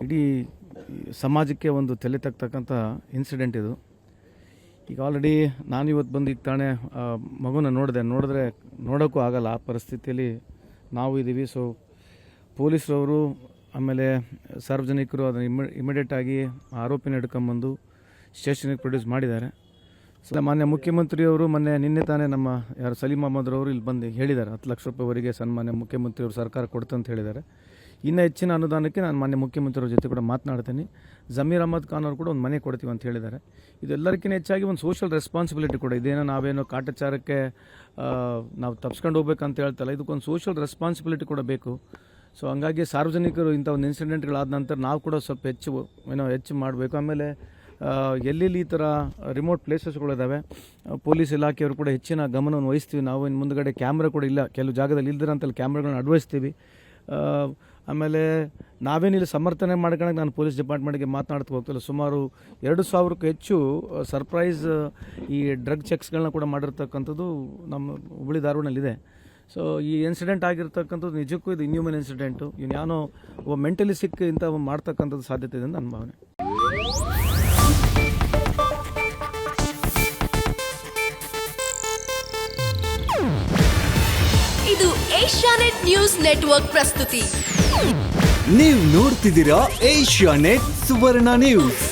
ಇಡೀ ಸಮಾಜಕ್ಕೆ ಒಂದು ತಲೆ ತಗ್ತಕ್ಕಂಥ ಇನ್ಸಿಡೆಂಟ್ ಇದು. ಈಗ ಆಲ್ರೆಡಿ ನಾನು ಇವತ್ತು ಬಂದು ಈಗ ತಾನೇ ಮಗುನ ನೋಡಿದ್ರೆ ನೋಡೋಕ್ಕೂ ಆಗಲ್ಲ, ಆ ಪರಿಸ್ಥಿತಿಯಲ್ಲಿ ನಾವು ಇದ್ದೀವಿ. ಸೊ ಪೊಲೀಸರವರು ಆಮೇಲೆ ಸಾರ್ವಜನಿಕರು ಅದನ್ನು ಇಮಿಡಿಯೇಟಾಗಿ ಆರೋಪಿನ ಹಿಡ್ಕೊಂಬಂದು ಸ್ಟೇಷನಿಗೆ ಪ್ರೊಡ್ಯೂಸ್ ಮಾಡಿದ್ದಾರೆ. ಸೊ ಮಾನ್ಯ ಮುಖ್ಯಮಂತ್ರಿಯವರು ನಿನ್ನೆ ತಾನೇ ನಮ್ಮ ಯಾರು ಸಲೀಂ ಅಹಮದ್ರವರು ಇಲ್ಲಿ ಬಂದು ಹೇಳಿದ್ದಾರೆ, 10 ಲಕ್ಷ ರೂಪಾಯಿವರೆಗೆ ಸನ್ಮಾನ್ಯ ಮುಖ್ಯಮಂತ್ರಿಯವರು ಸರ್ಕಾರ ಕೊಡ್ತಂತ ಹೇಳಿದ್ದಾರೆ. ಇನ್ನೂ ಹೆಚ್ಚಿನ ಅನುದಾನಕ್ಕೆ ನಾನು ಮಾನ್ಯ ಮುಖ್ಯಮಂತ್ರಿಯವ್ರ ಜೊತೆ ಕೂಡ ಮಾತನಾಡ್ತೀನಿ. ಜಮೀರ್ ಅಹಮದ್ ಖಾನ್ ಅವರು ಕೂಡ ಒಂದು ಮನೆ ಕೊಡ್ತೀವಿ ಅಂತ ಹೇಳಿದ್ದಾರೆ. ಇದೆಲ್ಲರಿಗಿಂತ ಹೆಚ್ಚಾಗಿ ಒಂದು ಸೋಷಿಯಲ್ ರೆಸ್ಪಾನ್ಸಿಬಿಲಿಟಿ ಕೂಡ ಇದೇನೋ ನಾವೇನೋ ಕಾಟಾಚಾರಕ್ಕೆ ನಾವು ತಪ್ಸ್ಕೊಂಡು ಹೋಗ್ಬೇಕಂತ ಹೇಳ್ತಲ್ಲ, ಇದಕ್ಕೊಂದು ಸೋಷಿಯಲ್ ರೆಸ್ಪಾನ್ಸಿಬಿಲಿಟಿ ಕೂಡ ಬೇಕು. ಸೊ ಹಂಗಾಗಿ ಸಾರ್ವಜನಿಕರು ಇಂಥ ಒಂದು ಇನ್ಸಿಡೆಂಟ್ಗಳಾದ ನಂತರ ನಾವು ಕೂಡ ಸ್ವಲ್ಪ ಹೆಚ್ಚು ಮಾಡಬೇಕು. ಆಮೇಲೆ ಎಲ್ಲೆಲ್ಲಿ ಈ ಥರ ರಿಮೋಟ್ ಪ್ಲೇಸಸ್ಗಳಿದ್ದಾವೆ, ಪೊಲೀಸ್ ಇಲಾಖೆಯವರು ಕೂಡ ಹೆಚ್ಚಿನ ಗಮನವನ್ನು ವಹಿಸ್ತೀವಿ. ನಾವು ಇನ್ನು ಮುಂದುಗಡೆ ಕ್ಯಾಮ್ರಾ ಕೂಡ ಇಲ್ಲ, ಕೆಲವು ಜಾಗದಲ್ಲಿ ಇಲ್ದಿರೋಂಥಲ್ಲಿ ಕ್ಯಾಮ್ರಾಗಳನ್ನ ಅಳವಡಿಸ್ತೀವಿ. ಆಮೇಲೆ ನಾವೇನಿಲ್ಲ ಸಮರ್ಥನೆ ಮಾಡ್ಕೊಳಕ್ಕೆ ನಾನು ಪೊಲೀಸ್ ಡಿಪಾರ್ಟ್ಮೆಂಟ್ಗೆ ಮಾತನಾಡ್ತಾ ಹೋಗ್ತಿಲ್ಲ. ಸುಮಾರು 2,000ಕ್ಕೂ ಹೆಚ್ಚು ಸರ್ಪ್ರೈಸ್ ಈ ಡ್ರಗ್ ಚೆಕ್ಸ್ಗಳನ್ನ ಕೂಡ ಮಾಡಿರ್ತಕ್ಕಂಥದ್ದು ನಮ್ಮ ಹುಬ್ಬಳ್ಳಿ ಧಾರವಾಡನಲ್ಲಿದೆ. ಸೊ ಈ ಇನ್ಸಿಡೆಂಟ್ ಆಗಿರ್ತಕ್ಕಂಥದ್ದು ನಿಜಕ್ಕೂ ಇದು ಇನ್ಹ್ಯೂಮನ್ ಇನ್ಸಿಡೆಂಟು. ಯಾನೋ ಒಬ್ಬ ಮೆಂಟಲಿ ಸಿಕ್ ಇಂಥ ಮಾಡ್ತಕ್ಕಂಥದ್ದು ಸಾಧ್ಯತೆ ಇದೆ ಅಂತ ನನ್ನ ಭಾವನೆ. ಇದು ಏಷ್ಯಾನೆಟ್ ನ್ಯೂಸ್ ನೆಟ್ವರ್ಕ್ ಪ್ರಸ್ತುತಿ. ನೀವು ನೋಡ್ತಿದ್ದೀರಾ ಏಷ್ಯಾನೆಟ್ ಸುವರ್ಣ ನ್ಯೂಸ್.